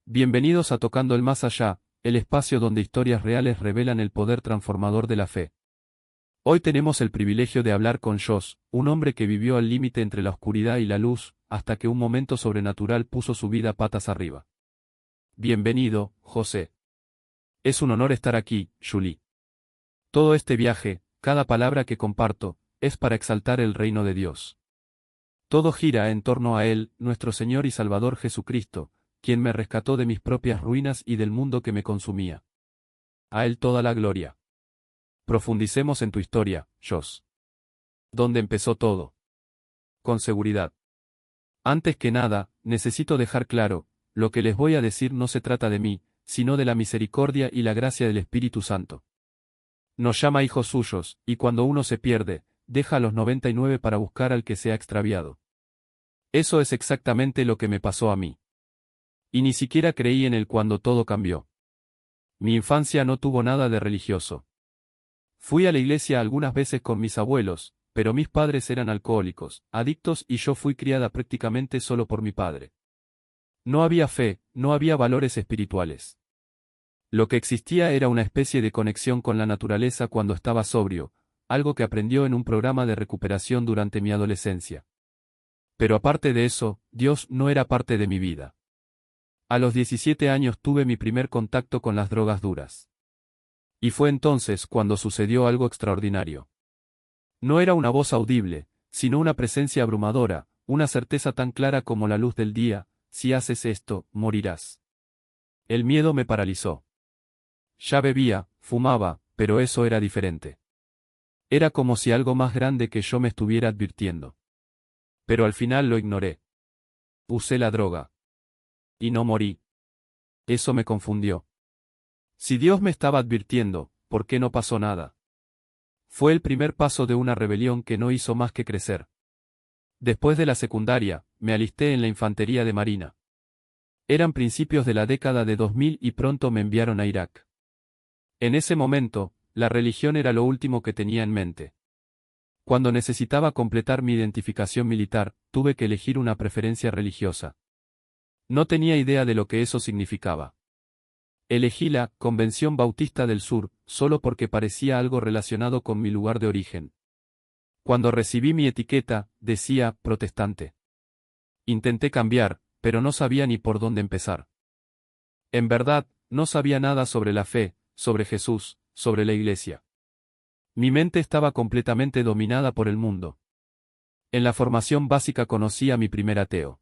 Bienvenidos a Tocando el Más Allá, el espacio donde historias reales revelan el poder transformador de la fe. Hoy tenemos el privilegio de hablar con Josh, un hombre que vivió al límite entre la oscuridad y la luz, hasta que un momento sobrenatural puso su vida patas arriba. Bienvenido, José. Es un honor estar aquí, Julie. Todo este viaje, cada palabra que comparto, es para exaltar el reino de Dios. Todo gira en torno a Él, nuestro Señor y Salvador Jesucristo, quien me rescató de mis propias ruinas y del mundo que me consumía. A Él toda la gloria. Profundicemos en tu historia, Josh. ¿Dónde empezó todo? Con seguridad. Antes que nada, necesito dejar claro, lo que les voy a decir no se trata de mí, sino de la misericordia y la gracia del Espíritu Santo. Nos llama hijos suyos, y cuando uno se pierde, deja a los 99 para buscar al que se ha extraviado. Eso es exactamente lo que me pasó a mí. Y ni siquiera creí en él cuando todo cambió. Mi infancia no tuvo nada de religioso. Fui a la iglesia algunas veces con mis abuelos, pero mis padres eran alcohólicos, adictos y yo fui criada prácticamente solo por mi padre. No había fe, no había valores espirituales. Lo que existía era una especie de conexión con la naturaleza cuando estaba sobrio, algo que aprendió en un programa de recuperación durante mi adolescencia. Pero aparte de eso, Dios no era parte de mi vida. A los 17 años tuve mi primer contacto con las drogas duras. Y fue entonces cuando sucedió algo extraordinario. No era una voz audible, sino una presencia abrumadora, una certeza tan clara como la luz del día: si haces esto, morirás. El miedo me paralizó. Ya bebía, fumaba, pero eso era diferente. Era como si algo más grande que yo me estuviera advirtiendo. Pero al final lo ignoré. Usé la droga. Y no morí. Eso me confundió. Si Dios me estaba advirtiendo, ¿por qué no pasó nada? Fue el primer paso de una rebelión que no hizo más que crecer. Después de la secundaria, me alisté en la infantería de Marina. Eran principios de la década de 2000 y pronto me enviaron a Irak. En ese momento, la religión era lo último que tenía en mente. Cuando necesitaba completar mi identificación militar, tuve que elegir una preferencia religiosa. No tenía idea de lo que eso significaba. Elegí la Convención Bautista del Sur, solo porque parecía algo relacionado con mi lugar de origen. Cuando recibí mi etiqueta, decía protestante. Intenté cambiar, pero no sabía ni por dónde empezar. En verdad, no sabía nada sobre la fe, sobre Jesús, sobre la iglesia. Mi mente estaba completamente dominada por el mundo. En la formación básica conocí a mi primer ateo.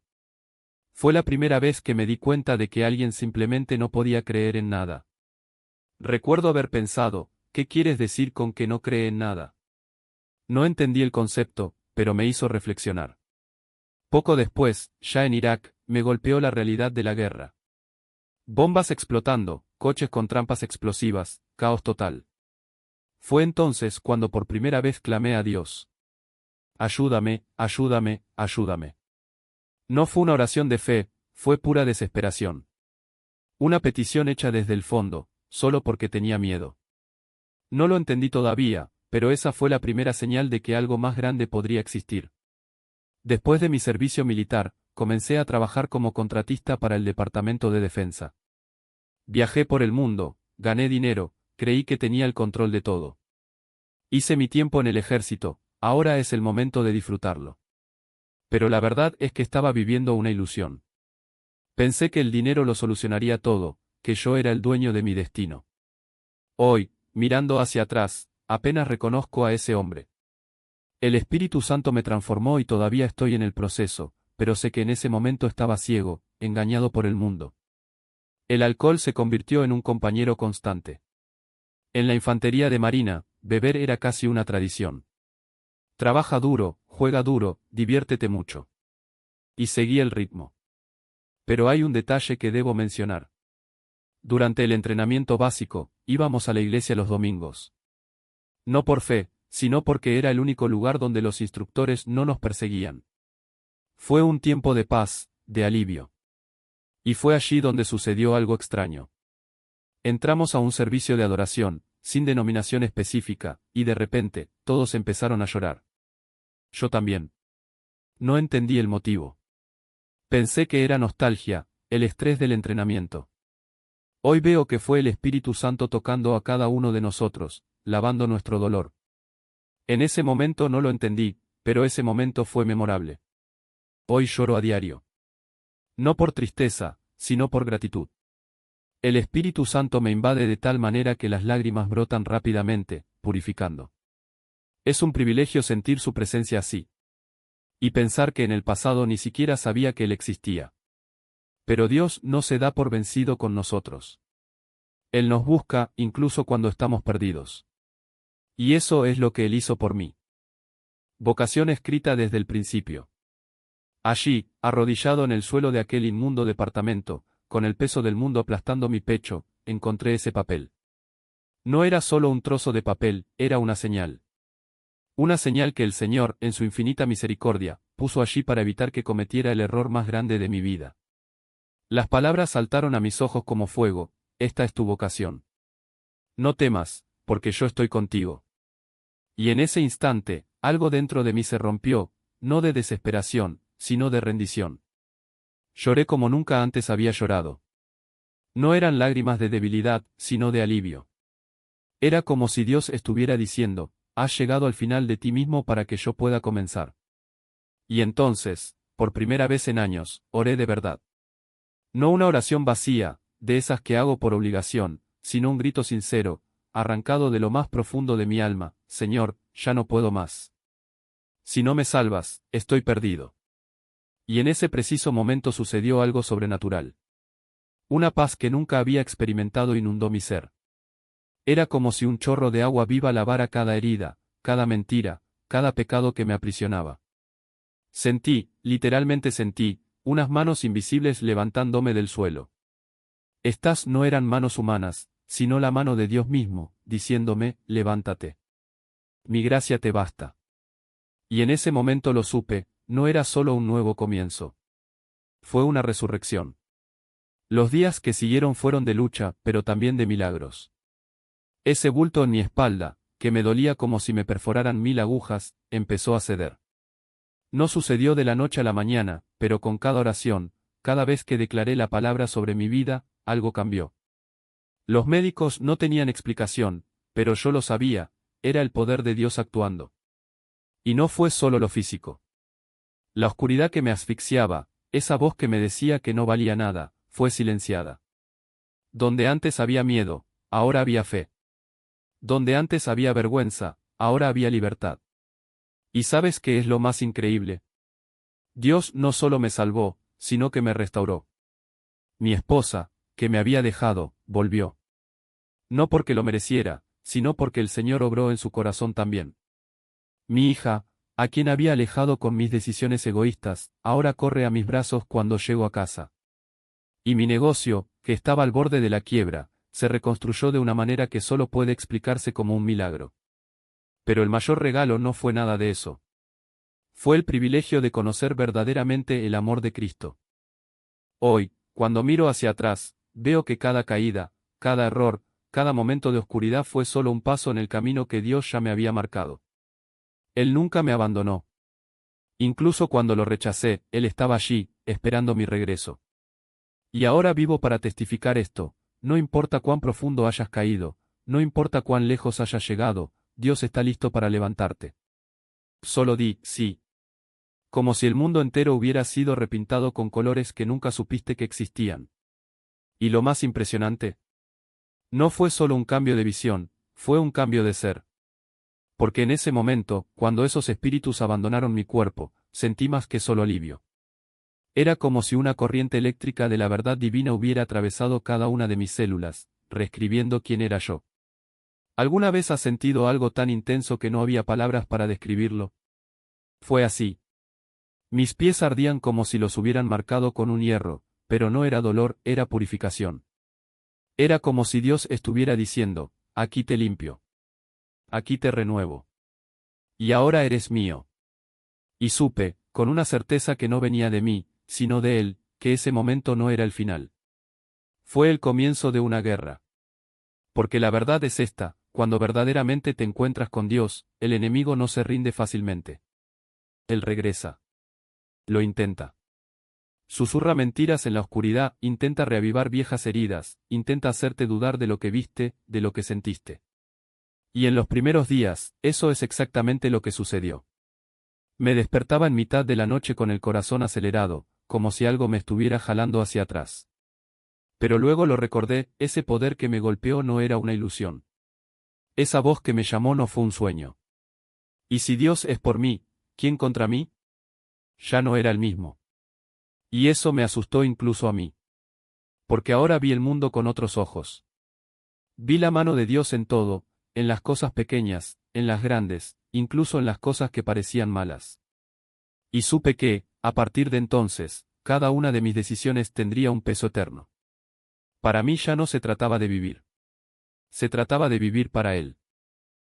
Fue la primera vez que me di cuenta de que alguien simplemente no podía creer en nada. Recuerdo haber pensado, ¿qué quieres decir con que no cree en nada? No entendí el concepto, pero me hizo reflexionar. Poco después, ya en Irak, me golpeó la realidad de la guerra. Bombas explotando, coches con trampas explosivas, caos total. Fue entonces cuando por primera vez clamé a Dios. Ayúdame, ayúdame, ayúdame. No fue una oración de fe, fue pura desesperación. Una petición hecha desde el fondo, solo porque tenía miedo. No lo entendí todavía, pero esa fue la primera señal de que algo más grande podría existir. Después de mi servicio militar, comencé a trabajar como contratista para el Departamento de Defensa. Viajé por el mundo, gané dinero, creí que tenía el control de todo. Hice mi tiempo en el ejército, ahora es el momento de disfrutarlo. Pero la verdad es que estaba viviendo una ilusión. Pensé que el dinero lo solucionaría todo, que yo era el dueño de mi destino. Hoy, mirando hacia atrás, apenas reconozco a ese hombre. El Espíritu Santo me transformó y todavía estoy en el proceso, pero sé que en ese momento estaba ciego, engañado por el mundo. El alcohol se convirtió en un compañero constante. En la infantería de Marina, beber era casi una tradición. Trabaja duro, juega duro, diviértete mucho. Y seguí el ritmo. Pero hay un detalle que debo mencionar. Durante el entrenamiento básico, íbamos a la iglesia los domingos. No por fe, sino porque era el único lugar donde los instructores no nos perseguían. Fue un tiempo de paz, de alivio. Y fue allí donde sucedió algo extraño. Entramos a un servicio de adoración, sin denominación específica, y de repente, todos empezaron a llorar. Yo también. No entendí el motivo. Pensé que era nostalgia, El estrés del entrenamiento. Hoy veo que fue el Espíritu Santo tocando a cada uno de nosotros, lavando nuestro dolor. En ese momento no lo entendí, pero ese momento fue memorable. Hoy lloro a diario. No por tristeza, sino por gratitud. El Espíritu Santo me invade de tal manera que las lágrimas brotan rápidamente, purificando. Es un privilegio sentir su presencia así. Y pensar que en el pasado ni siquiera sabía que Él existía. Pero Dios no se da por vencido con nosotros. Él nos busca, incluso cuando estamos perdidos. Y eso es lo que Él hizo por mí. Vocación escrita desde el principio. Allí, arrodillado en el suelo de aquel inmundo departamento, con el peso del mundo aplastando mi pecho, encontré ese papel. No era solo un trozo de papel, era una señal. Una señal que el Señor, en su infinita misericordia, puso allí para evitar que cometiera el error más grande de mi vida. Las palabras saltaron a mis ojos como fuego: esta es tu vocación. No temas, porque yo estoy contigo. Y en ese instante, algo dentro de mí se rompió, no de desesperación, sino de rendición. Lloré como nunca antes había llorado. No eran lágrimas de debilidad, sino de alivio. Era como si Dios estuviera diciendo: has llegado al final de ti mismo para que yo pueda comenzar. Y entonces, por primera vez en años, oré de verdad. No una oración vacía, de esas que hago por obligación, sino un grito sincero, arrancado de lo más profundo de mi alma: Señor, ya no puedo más. Si no me salvas, estoy perdido. Y en ese preciso momento sucedió algo sobrenatural. Una paz que nunca había experimentado inundó mi ser. Era como si un chorro de agua viva lavara cada herida, cada mentira, cada pecado que me aprisionaba. Sentí, literalmente sentí, unas manos invisibles levantándome del suelo. Estas no eran manos humanas, sino la mano de Dios mismo, diciéndome: levántate. Mi gracia te basta. Y en ese momento lo supe: no era solo un nuevo comienzo. Fue una resurrección. Los días que siguieron fueron de lucha, pero también de milagros. Ese bulto en mi espalda, que me dolía como si me perforaran 1000 agujas, empezó a ceder. No sucedió de la noche a la mañana, pero con cada oración, cada vez que declaré la palabra sobre mi vida, algo cambió. Los médicos no tenían explicación, pero yo lo sabía: era el poder de Dios actuando. Y no fue solo lo físico. La oscuridad que me asfixiaba, esa voz que me decía que no valía nada, fue silenciada. Donde antes había miedo, ahora había fe. Donde antes había vergüenza, ahora había libertad. ¿Y sabes qué es lo más increíble? Dios no solo me salvó, sino que me restauró. Mi esposa, que me había dejado, volvió. No porque lo mereciera, sino porque el Señor obró en su corazón también. Mi hija, a quien había alejado con mis decisiones egoístas, ahora corre a mis brazos cuando llego a casa. Y mi negocio, que estaba al borde de la quiebra, se reconstruyó de una manera que solo puede explicarse como un milagro. Pero el mayor regalo no fue nada de eso. Fue el privilegio de conocer verdaderamente el amor de Cristo. Hoy, cuando miro hacia atrás, veo que cada caída, cada error, cada momento de oscuridad fue solo un paso en el camino que Dios ya me había marcado. Él nunca me abandonó. Incluso cuando lo rechacé, Él estaba allí, esperando mi regreso. Y ahora vivo para testificar esto: no importa cuán profundo hayas caído, no importa cuán lejos hayas llegado, Dios está listo para levantarte. Solo di sí. Como si el mundo entero hubiera sido repintado con colores que nunca supiste que existían. Y lo más impresionante: no fue solo un cambio de visión, fue un cambio de ser. Porque en ese momento, cuando esos espíritus abandonaron mi cuerpo, sentí más que solo alivio. Era como si una corriente eléctrica de la verdad divina hubiera atravesado cada una de mis células, reescribiendo quién era yo. ¿Alguna vez has sentido algo tan intenso que no había palabras para describirlo? Fue así. Mis pies ardían como si los hubieran marcado con un hierro, pero no era dolor, era purificación. Era como si Dios estuviera diciendo: aquí te limpio. Aquí te renuevo. Y ahora eres mío. Y supe, con una certeza que no venía de mí, sino de Él, que ese momento no era el final. Fue el comienzo de una guerra. Porque la verdad es esta: cuando verdaderamente te encuentras con Dios, el enemigo no se rinde fácilmente. Él regresa. Lo intenta. Susurra mentiras en la oscuridad, intenta reavivar viejas heridas, intenta hacerte dudar de lo que viste, de lo que sentiste. Y en los primeros días, eso es exactamente lo que sucedió. Me despertaba en mitad de la noche con el corazón acelerado, como si algo me estuviera jalando hacia atrás. Pero luego lo recordé, ese poder que me golpeó no era una ilusión. Esa voz que me llamó no fue un sueño. Y si Dios es por mí, ¿quién contra mí? Ya no era el mismo. Y eso me asustó incluso a mí. Porque ahora vi el mundo con otros ojos. Vi la mano de Dios en todo, en las cosas pequeñas, en las grandes, incluso en las cosas que parecían malas. Y supe que, a partir de entonces, cada una de mis decisiones tendría un peso eterno. Para mí ya no se trataba de vivir. Se trataba de vivir para Él.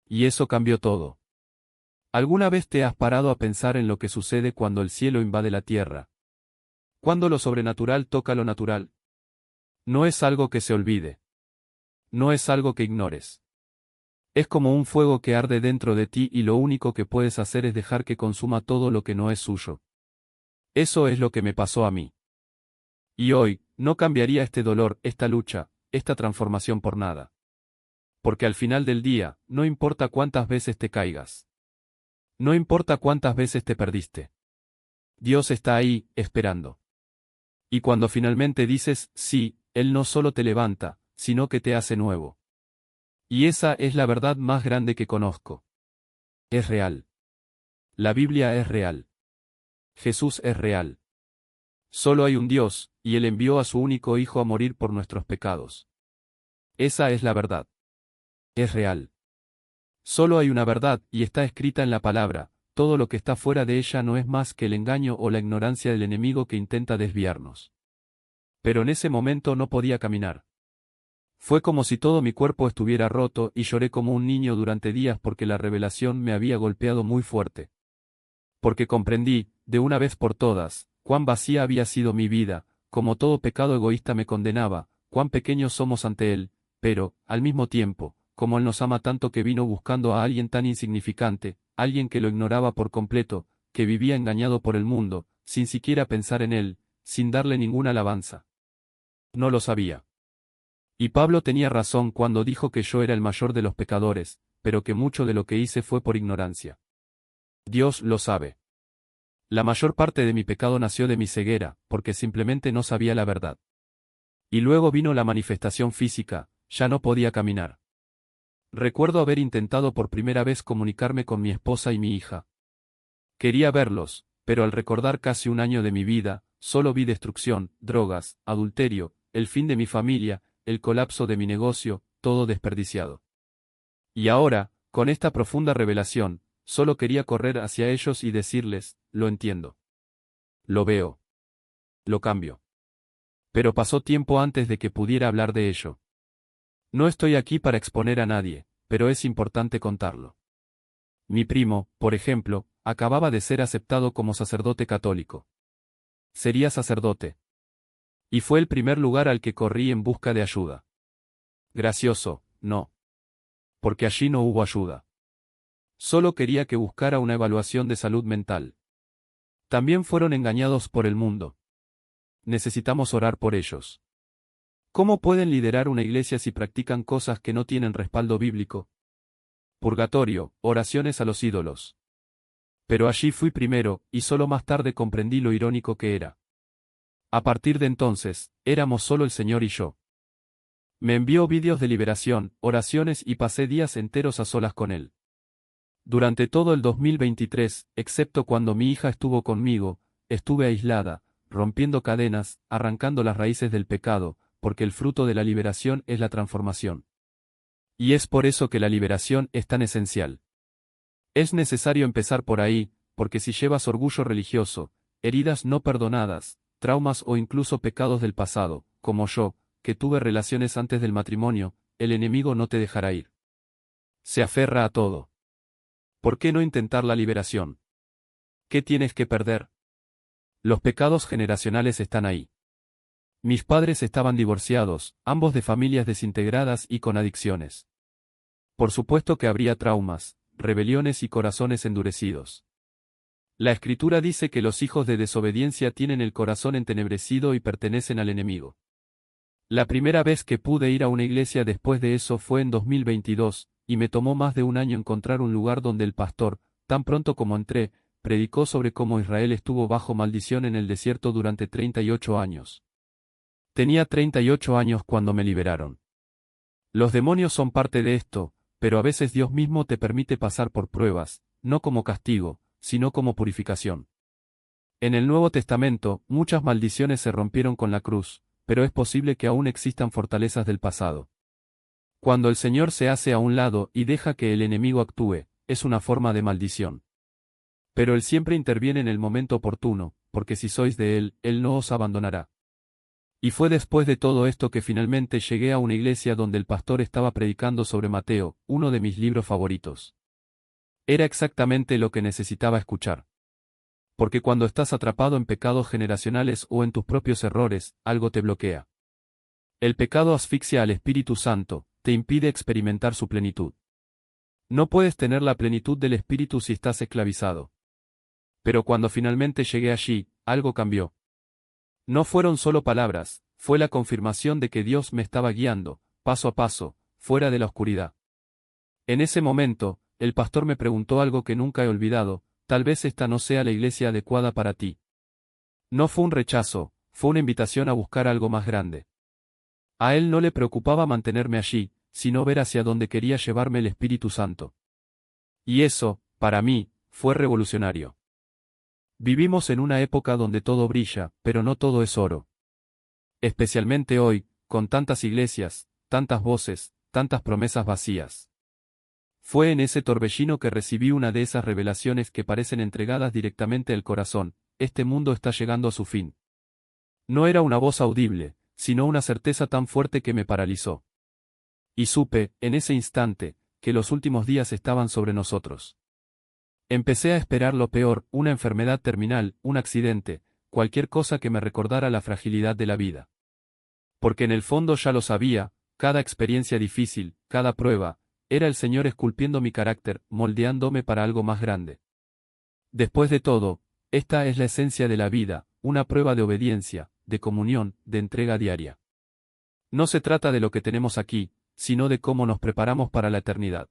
Y eso cambió todo. ¿Alguna vez te has parado a pensar en lo que sucede cuando el cielo invade la tierra? Cuando lo sobrenatural toca lo natural. No es algo que se olvide. No es algo que ignores. Es como un fuego que arde dentro de ti y lo único que puedes hacer es dejar que consuma todo lo que no es suyo. Eso es lo que me pasó a mí. Y hoy, no cambiaría este dolor, esta lucha, esta transformación por nada. Porque al final del día, no importa cuántas veces te caigas. No importa cuántas veces te perdiste. Dios está ahí, esperando. Y cuando finalmente dices, sí, Él no solo te levanta, sino que te hace nuevo. Y esa es la verdad más grande que conozco. Es real. La Biblia es real. Jesús es real. Solo hay un Dios, y Él envió a su único Hijo a morir por nuestros pecados. Esa es la verdad. Es real. Solo hay una verdad, y está escrita en la palabra, todo lo que está fuera de ella no es más que el engaño o la ignorancia del enemigo que intenta desviarnos. Pero en ese momento no podía caminar. Fue como si todo mi cuerpo estuviera roto y lloré como un niño durante días porque la revelación me había golpeado muy fuerte. Porque comprendí, de una vez por todas, cuán vacía había sido mi vida, como todo pecado egoísta me condenaba, cuán pequeños somos ante Él, pero, al mismo tiempo, como Él nos ama tanto que vino buscando a alguien tan insignificante, alguien que lo ignoraba por completo, que vivía engañado por el mundo, sin siquiera pensar en Él, sin darle ninguna alabanza. No lo sabía. Y Pablo tenía razón cuando dijo que yo era el mayor de los pecadores, pero que mucho de lo que hice fue por ignorancia. Dios lo sabe. La mayor parte de mi pecado nació de mi ceguera, porque simplemente no sabía la verdad. Y luego vino la manifestación física, ya no podía caminar. Recuerdo haber intentado por primera vez comunicarme con mi esposa y mi hija. Quería verlos, pero al recordar casi un año de mi vida, solo vi destrucción, drogas, adulterio, el fin de mi familia, el colapso de mi negocio, todo desperdiciado. Y ahora, con esta profunda revelación, solo quería correr hacia ellos y decirles, lo entiendo. Lo veo. Lo cambio. Pero pasó tiempo antes de que pudiera hablar de ello. No estoy aquí para exponer a nadie, pero es importante contarlo. Mi primo, por ejemplo, acababa de ser aceptado como sacerdote católico. Sería sacerdote. Y fue el primer lugar al que corrí en busca de ayuda. Gracioso, no. Porque allí no hubo ayuda. Solo quería que buscara una evaluación de salud mental. También fueron engañados por el mundo. Necesitamos orar por ellos. ¿Cómo pueden liderar una iglesia si practican cosas que no tienen respaldo bíblico? Purgatorio, oraciones a los ídolos. Pero allí fui primero, y solo más tarde comprendí lo irónico que era. A partir de entonces, éramos solo el Señor y yo. Me envió vídeos de liberación, oraciones y pasé días enteros a solas con Él. Durante todo el 2023, excepto cuando mi hija estuvo conmigo, estuve aislada, rompiendo cadenas, arrancando las raíces del pecado, porque el fruto de la liberación es la transformación. Y es por eso que la liberación es tan esencial. Es necesario empezar por ahí, porque si llevas orgullo religioso, heridas no perdonadas, traumas o incluso pecados del pasado, como yo, que tuve relaciones antes del matrimonio, el enemigo no te dejará ir. Se aferra a todo. ¿Por qué no intentar la liberación? ¿Qué tienes que perder? Los pecados generacionales están ahí. Mis padres estaban divorciados, ambos de familias desintegradas y con adicciones. Por supuesto que habría traumas, rebeliones y corazones endurecidos. La Escritura dice que los hijos de desobediencia tienen el corazón entenebrecido y pertenecen al enemigo. La primera vez que pude ir a una iglesia después de eso fue en 2022, y me tomó más de un año encontrar un lugar donde el pastor, tan pronto como entré, predicó sobre cómo Israel estuvo bajo maldición en el desierto durante 38 años. Tenía 38 años cuando me liberaron. Los demonios son parte de esto, pero a veces Dios mismo te permite pasar por pruebas, no como castigo, sino como purificación. En el Nuevo Testamento, muchas maldiciones se rompieron con la cruz, pero es posible que aún existan fortalezas del pasado. Cuando el Señor se hace a un lado y deja que el enemigo actúe, es una forma de maldición. Pero Él siempre interviene en el momento oportuno, porque si sois de Él, Él no os abandonará. Y fue después de todo esto que finalmente llegué a una iglesia donde el pastor estaba predicando sobre Mateo, uno de mis libros favoritos. Era exactamente lo que necesitaba escuchar. Porque cuando estás atrapado en pecados generacionales o en tus propios errores, algo te bloquea. El pecado asfixia al Espíritu Santo, te impide experimentar su plenitud. No puedes tener la plenitud del Espíritu si estás esclavizado. Pero cuando finalmente llegué allí, algo cambió. No fueron solo palabras, fue la confirmación de que Dios me estaba guiando, paso a paso, fuera de la oscuridad. En ese momento, el pastor me preguntó algo que nunca he olvidado: tal vez esta no sea la iglesia adecuada para ti. No fue un rechazo, fue una invitación a buscar algo más grande. A él no le preocupaba mantenerme allí, sino ver hacia dónde quería llevarme el Espíritu Santo. Y eso, para mí, fue revolucionario. Vivimos en una época donde todo brilla, pero no todo es oro. Especialmente hoy, con tantas iglesias, tantas voces, tantas promesas vacías. Fue en ese torbellino que recibí una de esas revelaciones que parecen entregadas directamente al corazón: este mundo está llegando a su fin. No era una voz audible, sino una certeza tan fuerte que me paralizó. Y supe, en ese instante, que los últimos días estaban sobre nosotros. Empecé a esperar lo peor: una enfermedad terminal, un accidente, cualquier cosa que me recordara la fragilidad de la vida. Porque en el fondo ya lo sabía, cada experiencia difícil, cada prueba, era el Señor esculpiendo mi carácter, moldeándome para algo más grande. Después de todo, esta es la esencia de la vida, una prueba de obediencia, de comunión, de entrega diaria. No se trata de lo que tenemos aquí, sino de cómo nos preparamos para la eternidad.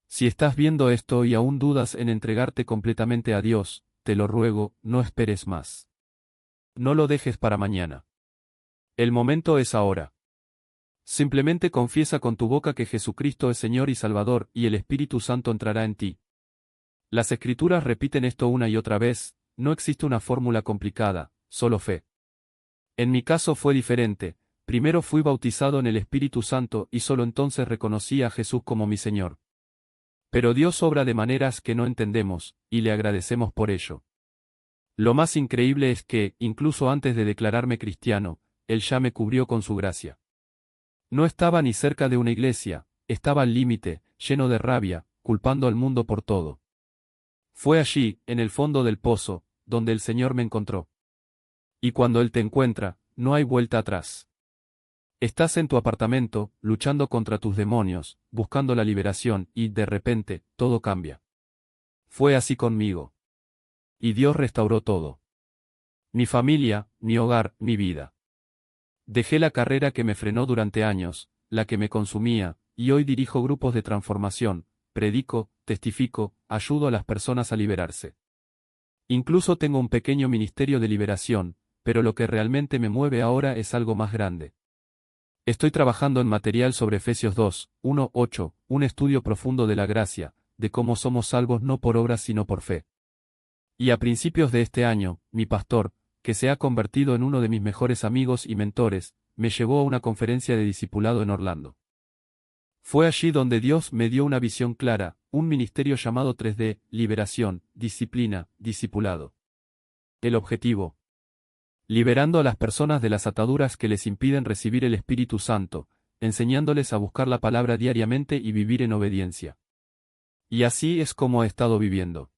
Si estás viendo esto y aún dudas en entregarte completamente a Dios, te lo ruego, no esperes más. No lo dejes para mañana. El momento es ahora. Simplemente confiesa con tu boca que Jesucristo es Señor y Salvador, y el Espíritu Santo entrará en ti. Las Escrituras repiten esto una y otra vez: no existe una fórmula complicada, solo fe. En mi caso fue diferente: primero fui bautizado en el Espíritu Santo y solo entonces reconocí a Jesús como mi Señor. Pero Dios obra de maneras que no entendemos, y le agradecemos por ello. Lo más increíble es que, incluso antes de declararme cristiano, Él ya me cubrió con su gracia. No estaba ni cerca de una iglesia, estaba al límite, lleno de rabia, culpando al mundo por todo. Fue allí, en el fondo del pozo, donde el Señor me encontró. Y cuando Él te encuentra, no hay vuelta atrás. Estás en tu apartamento, luchando contra tus demonios, buscando la liberación, y, de repente, todo cambia. Fue así conmigo. Y Dios restauró todo. Mi familia, mi hogar, mi vida. Dejé la carrera que me frenó durante años, la que me consumía, y hoy dirijo grupos de transformación, predico, testifico, ayudo a las personas a liberarse. Incluso tengo un pequeño ministerio de liberación, pero lo que realmente me mueve ahora es algo más grande. Estoy trabajando en material sobre Efesios 2, 1, 8, un estudio profundo de la gracia, de cómo somos salvos no por obras sino por fe. Y a principios de este año, mi pastor, que se ha convertido en uno de mis mejores amigos y mentores, me llevó a una conferencia de discipulado en Orlando. Fue allí donde Dios me dio una visión clara: un ministerio llamado 3D, liberación, disciplina, discipulado. El objetivo: liberando a las personas de las ataduras que les impiden recibir el Espíritu Santo, enseñándoles a buscar la palabra diariamente y vivir en obediencia. Y así es como he estado viviendo.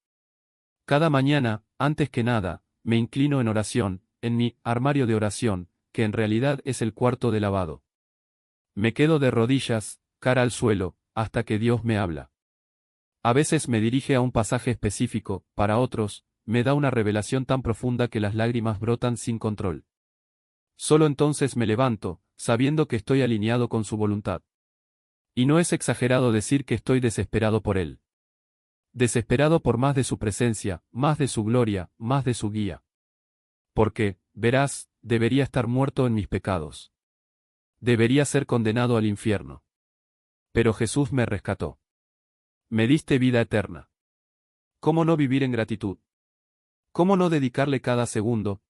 Cada mañana, antes que nada, me inclino en oración, en mi armario de oración, que en realidad es el cuarto de lavado. Me quedo de rodillas, cara al suelo, hasta que Dios me habla. A veces me dirige a un pasaje específico, para otros, me da una revelación tan profunda que las lágrimas brotan sin control. Solo entonces me levanto, sabiendo que estoy alineado con su voluntad. Y no es exagerado decir que estoy desesperado por él. Desesperado por más de su presencia, más de su gloria, más de su guía. Porque, verás, debería estar muerto en mis pecados. Debería ser condenado al infierno. Pero Jesús me rescató. Me diste vida eterna. ¿Cómo no vivir en gratitud? ¿Cómo no dedicarle cada segundo?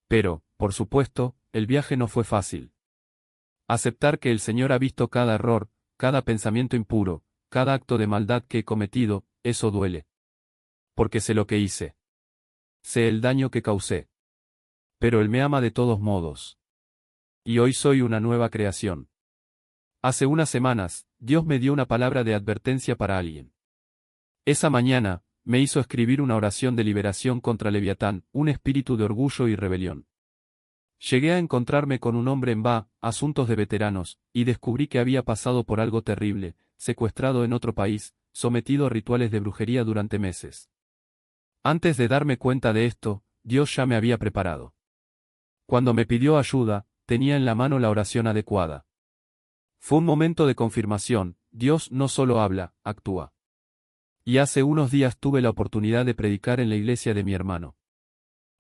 Pero, por supuesto, el viaje no fue fácil. Aceptar que el Señor ha visto cada error, cada pensamiento impuro, cada acto de maldad que he cometido, eso duele. Porque sé lo que hice. Sé el daño que causé. Pero Él me ama de todos modos. Y hoy soy una nueva creación. Hace unas semanas, Dios me dio una palabra de advertencia para alguien. Esa mañana, me hizo escribir una oración de liberación contra Leviatán, un espíritu de orgullo y rebelión. Llegué a encontrarme con un hombre en asuntos de veteranos, y descubrí que había pasado por algo terrible, secuestrado en otro país, sometido a rituales de brujería durante meses. Antes de darme cuenta de esto, Dios ya me había preparado. Cuando me pidió ayuda, tenía en la mano la oración adecuada. Fue un momento de confirmación, Dios no solo habla, actúa. Y hace unos días tuve la oportunidad de predicar en la iglesia de mi hermano.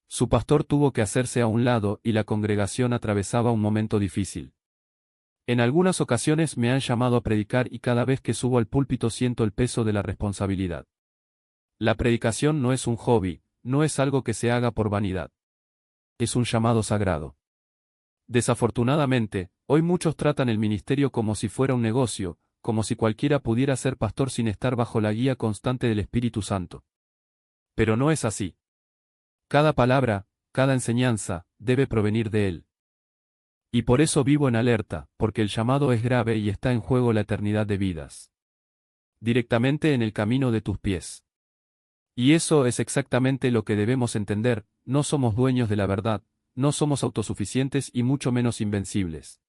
Su pastor tuvo que hacerse a un lado y la congregación atravesaba un momento difícil. En algunas ocasiones me han llamado a predicar y cada vez que subo al púlpito siento el peso de la responsabilidad. La predicación no es un hobby, no es algo que se haga por vanidad. Es un llamado sagrado. Desafortunadamente, hoy muchos tratan el ministerio como si fuera un negocio, como si cualquiera pudiera ser pastor sin estar bajo la guía constante del Espíritu Santo. Pero no es así. Cada palabra, cada enseñanza, debe provenir de Él. Y por eso vivo en alerta, porque el llamado es grave y está en juego la eternidad de vidas. Directamente en el camino de tus pies. Y eso es exactamente lo que debemos entender, no somos dueños de la verdad, no somos autosuficientes y mucho menos invencibles.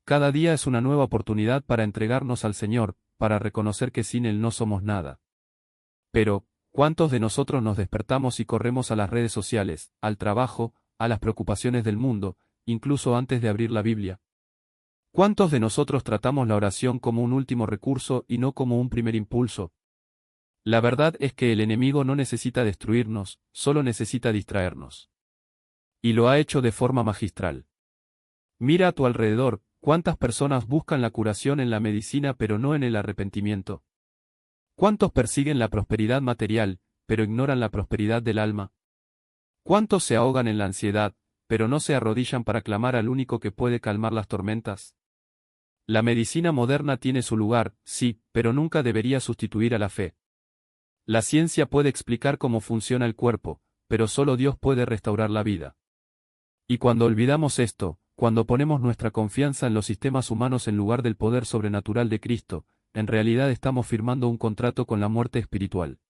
Cada día es una nueva oportunidad para entregarnos al Señor, para reconocer que sin Él no somos nada. Pero, ¿cuántos de nosotros nos despertamos y corremos a las redes sociales, al trabajo, a las preocupaciones del mundo, incluso antes de abrir la Biblia? ¿Cuántos de nosotros tratamos la oración como un último recurso y no como un primer impulso? La verdad es que el enemigo no necesita destruirnos, solo necesita distraernos. Y lo ha hecho de forma magistral. Mira a tu alrededor, ¿cuántas personas buscan la curación en la medicina pero no en el arrepentimiento? ¿Cuántos persiguen la prosperidad material, pero ignoran la prosperidad del alma? ¿Cuántos se ahogan en la ansiedad, pero no se arrodillan para clamar al único que puede calmar las tormentas? La medicina moderna tiene su lugar, sí, pero nunca debería sustituir a la fe. La ciencia puede explicar cómo funciona el cuerpo, pero solo Dios puede restaurar la vida. Y cuando olvidamos esto, cuando ponemos nuestra confianza en los sistemas humanos en lugar del poder sobrenatural de Cristo, en realidad estamos firmando un contrato con la muerte espiritual.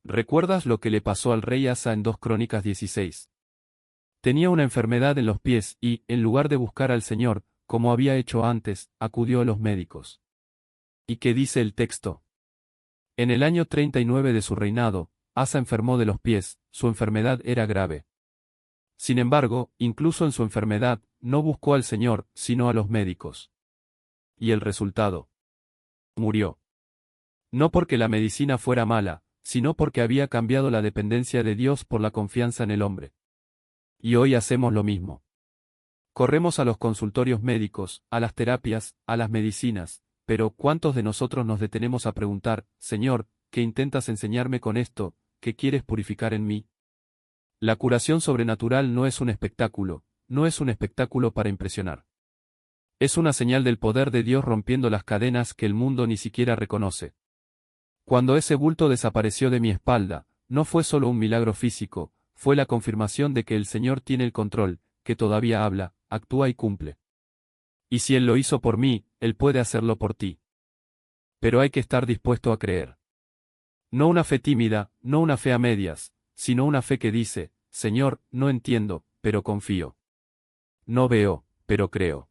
¿Recuerdas lo que le pasó al rey Asa en 2 Crónicas 16? Tenía una enfermedad en los pies y, en lugar de buscar al Señor, como había hecho antes, acudió a los médicos. ¿Y qué dice el texto? En el año 39 de su reinado, Asa enfermó de los pies, su enfermedad era grave. Sin embargo, incluso en su enfermedad, no buscó al Señor, sino a los médicos. ¿Y el resultado? Murió. No porque la medicina fuera mala, sino porque había cambiado la dependencia de Dios por la confianza en el hombre. Y hoy hacemos lo mismo. Corremos a los consultorios médicos, a las terapias, a las medicinas, pero ¿cuántos de nosotros nos detenemos a preguntar, Señor, ¿qué intentas enseñarme con esto? ¿Qué quieres purificar en mí? La curación sobrenatural no es un espectáculo, no es un espectáculo para impresionar. Es una señal del poder de Dios rompiendo las cadenas que el mundo ni siquiera reconoce. Cuando ese bulto desapareció de mi espalda, no fue solo un milagro físico, fue la confirmación de que el Señor tiene el control, que todavía habla, actúa y cumple. Y si Él lo hizo por mí, Él puede hacerlo por ti. Pero hay que estar dispuesto a creer. No una fe tímida, no una fe a medias, sino una fe que dice, Señor, no entiendo, pero confío. No veo, pero creo.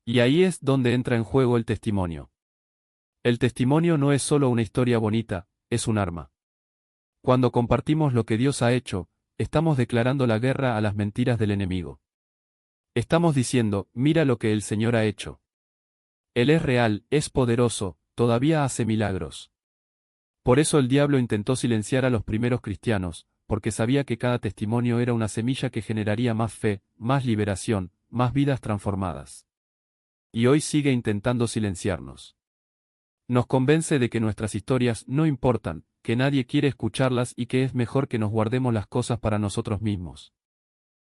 Y ahí es donde entra en juego el testimonio. El testimonio no es solo una historia bonita, es un arma. Cuando compartimos lo que Dios ha hecho, estamos declarando la guerra a las mentiras del enemigo. Estamos diciendo, mira lo que el Señor ha hecho. Él es real, es poderoso, todavía hace milagros. Por eso el diablo intentó silenciar a los primeros cristianos, porque sabía que cada testimonio era una semilla que generaría más fe, más liberación, más vidas transformadas. Y hoy sigue intentando silenciarnos. Nos convence de que nuestras historias no importan, que nadie quiere escucharlas y que es mejor que nos guardemos las cosas para nosotros mismos.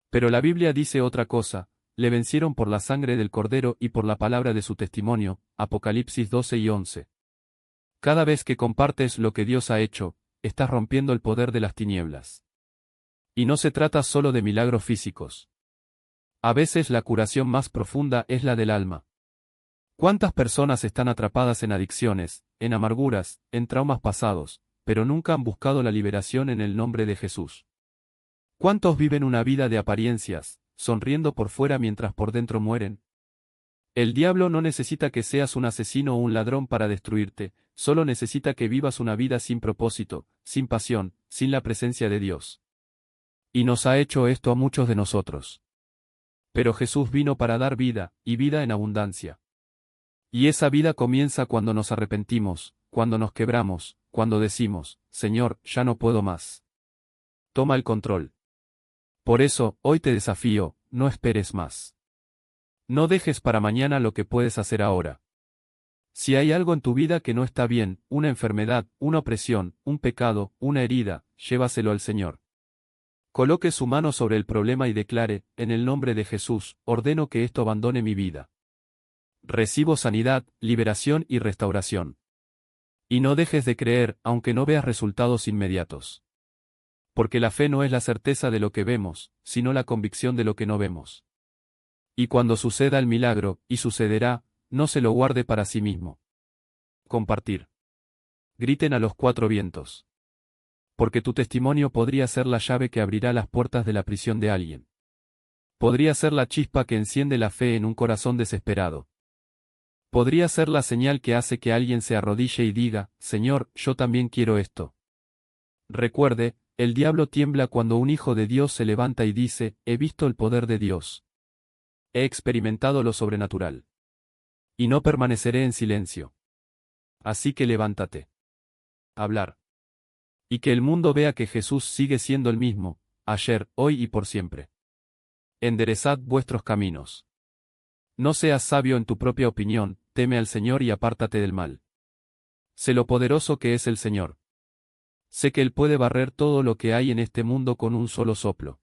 Pero la Biblia dice otra cosa: le vencieron por la sangre del Cordero y por la palabra de su testimonio, Apocalipsis 12 y 11. Cada vez que compartes lo que Dios ha hecho, estás rompiendo el poder de las tinieblas. Y no se trata solo de milagros físicos. A veces la curación más profunda es la del alma. ¿Cuántas personas están atrapadas en adicciones, en amarguras, en traumas pasados, pero nunca han buscado la liberación en el nombre de Jesús? ¿Cuántos viven una vida de apariencias, sonriendo por fuera mientras por dentro mueren? El diablo no necesita que seas un asesino o un ladrón para destruirte, solo necesita que vivas una vida sin propósito, sin pasión, sin la presencia de Dios. Y nos ha hecho esto a muchos de nosotros. Pero Jesús vino para dar vida, y vida en abundancia. Y esa vida comienza cuando nos arrepentimos, cuando nos quebramos, cuando decimos, Señor, ya no puedo más. Toma el control. Por eso, hoy te desafío, no esperes más. No dejes para mañana lo que puedes hacer ahora. Si hay algo en tu vida que no está bien, una enfermedad, una opresión, un pecado, una herida, llévaselo al Señor. Coloque su mano sobre el problema y declare, en el nombre de Jesús, ordeno que esto abandone mi vida. Recibo sanidad, liberación y restauración. Y no dejes de creer, aunque no veas resultados inmediatos. Porque la fe no es la certeza de lo que vemos, sino la convicción de lo que no vemos. Y cuando suceda el milagro, y sucederá, no se lo guarde para sí mismo. Compartir. Griten a los cuatro vientos. Porque tu testimonio podría ser la llave que abrirá las puertas de la prisión de alguien. Podría ser la chispa que enciende la fe en un corazón desesperado. Podría ser la señal que hace que alguien se arrodille y diga, Señor, yo también quiero esto. Recuerde, el diablo tiembla cuando un hijo de Dios se levanta y dice, he visto el poder de Dios. He experimentado lo sobrenatural. Y no permaneceré en silencio. Así que levántate. Hablar. Y que el mundo vea que Jesús sigue siendo el mismo, ayer, hoy y por siempre. Enderezad vuestros caminos. No seas sabio en tu propia opinión, teme al Señor y apártate del mal. Sé lo poderoso que es el Señor. Sé que Él puede barrer todo lo que hay en este mundo con un solo soplo.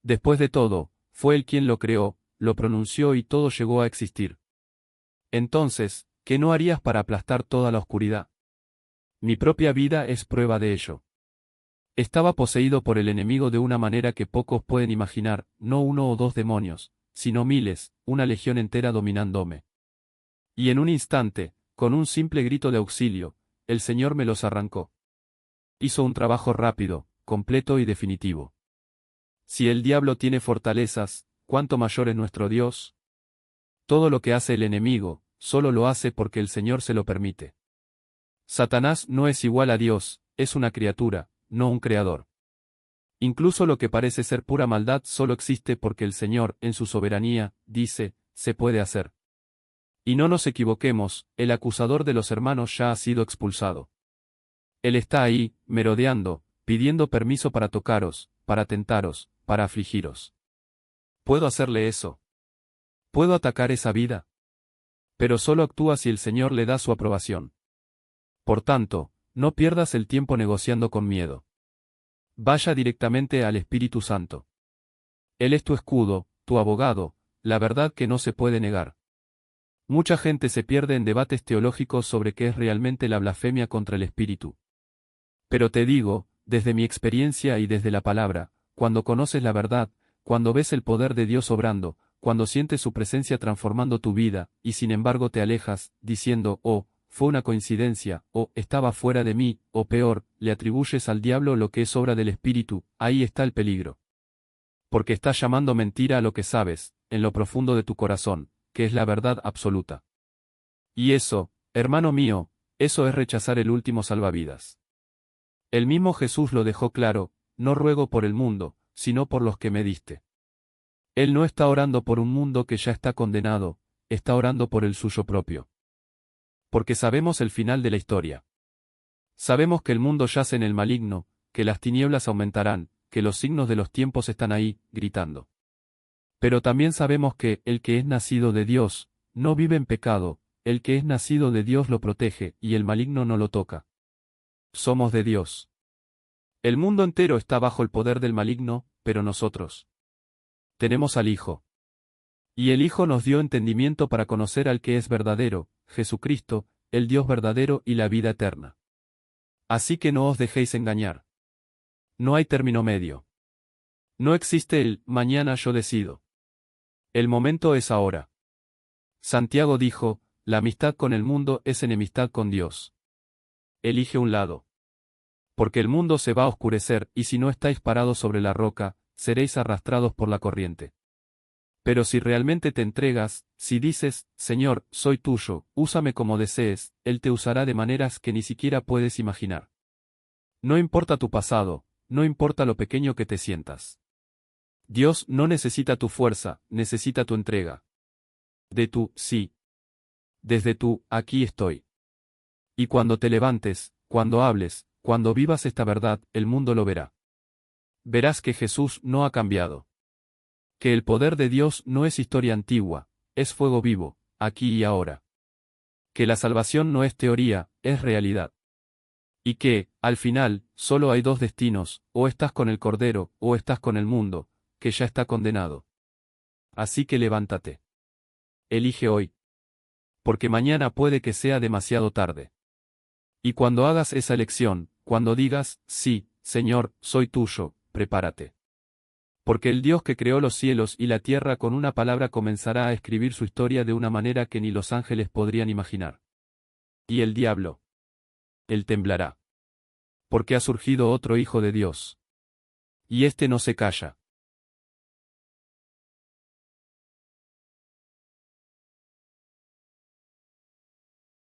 Después de todo, fue Él quien lo creó, lo pronunció y todo llegó a existir. Entonces, ¿qué no harías para aplastar toda la oscuridad? Mi propia vida es prueba de ello. Estaba poseído por el enemigo de una manera que pocos pueden imaginar, no uno o dos demonios, sino miles, una legión entera dominándome. Y en un instante, con un simple grito de auxilio, el Señor me los arrancó. Hizo un trabajo rápido, completo y definitivo. Si el diablo tiene fortalezas, ¿cuánto mayor es nuestro Dios? Todo lo que hace el enemigo, solo lo hace porque el Señor se lo permite. Satanás no es igual a Dios, es una criatura, no un creador. Incluso lo que parece ser pura maldad solo existe porque el Señor, en su soberanía, dice, se puede hacer. Y no nos equivoquemos, el acusador de los hermanos ya ha sido expulsado. Él está ahí, merodeando, pidiendo permiso para tocaros, para tentaros, para afligiros. ¿Puedo hacerle eso? ¿Puedo atacar esa vida? Pero solo actúa si el Señor le da su aprobación. Por tanto, no pierdas el tiempo negociando con miedo. Vaya directamente al Espíritu Santo. Él es tu escudo, tu abogado, la verdad que no se puede negar. Mucha gente se pierde en debates teológicos sobre qué es realmente la blasfemia contra el Espíritu. Pero te digo, desde mi experiencia y desde la palabra, cuando conoces la verdad, cuando ves el poder de Dios obrando, cuando sientes su presencia transformando tu vida, y sin embargo te alejas, diciendo, oh, fue una coincidencia, o estaba fuera de mí, o peor, le atribuyes al diablo lo que es obra del Espíritu, ahí está el peligro. Porque estás llamando mentira a lo que sabes, en lo profundo de tu corazón, que es la verdad absoluta. Y eso, hermano mío, eso es rechazar el último salvavidas. El mismo Jesús lo dejó claro: no ruego por el mundo, sino por los que me diste. Él no está orando por un mundo que ya está condenado, está orando por el suyo propio. Porque sabemos el final de la historia. Sabemos que el mundo yace en el maligno, que las tinieblas aumentarán, que los signos de los tiempos están ahí, gritando. Pero también sabemos que el que es nacido de Dios no vive en pecado, el que es nacido de Dios lo protege, y el maligno no lo toca. Somos de Dios. El mundo entero está bajo el poder del maligno, pero nosotros tenemos al Hijo. Y el Hijo nos dio entendimiento para conocer al que es verdadero, Jesucristo, el Dios verdadero y la vida eterna. Así que no os dejéis engañar. No hay término medio. No existe el mañana yo decido. El momento es ahora. Santiago dijo: la amistad con el mundo es enemistad con Dios. Elige un lado. Porque el mundo se va a oscurecer, y si no estáis parados sobre la roca, seréis arrastrados por la corriente. Pero si realmente te entregas, si dices: Señor, soy tuyo, úsame como desees, Él te usará de maneras que ni siquiera puedes imaginar. No importa tu pasado, no importa lo pequeño que te sientas. Dios no necesita tu fuerza, necesita tu entrega. De tu sí. Desde tu aquí estoy. Y cuando te levantes, cuando hables, cuando vivas esta verdad, el mundo lo verá. Verás que Jesús no ha cambiado. Que el poder de Dios no es historia antigua, es fuego vivo, aquí y ahora. Que la salvación no es teoría, es realidad. Y que, al final, solo hay dos destinos: o estás con el Cordero, o estás con el mundo, que ya está condenado. Así que levántate. Elige hoy. Porque mañana puede que sea demasiado tarde. Y cuando hagas esa elección, cuando digas: sí, Señor, soy tuyo, prepárate. Porque el Dios que creó los cielos y la tierra con una palabra comenzará a escribir su historia de una manera que ni los ángeles podrían imaginar. Y el diablo, él temblará. Porque ha surgido otro Hijo de Dios. Y este no se calla.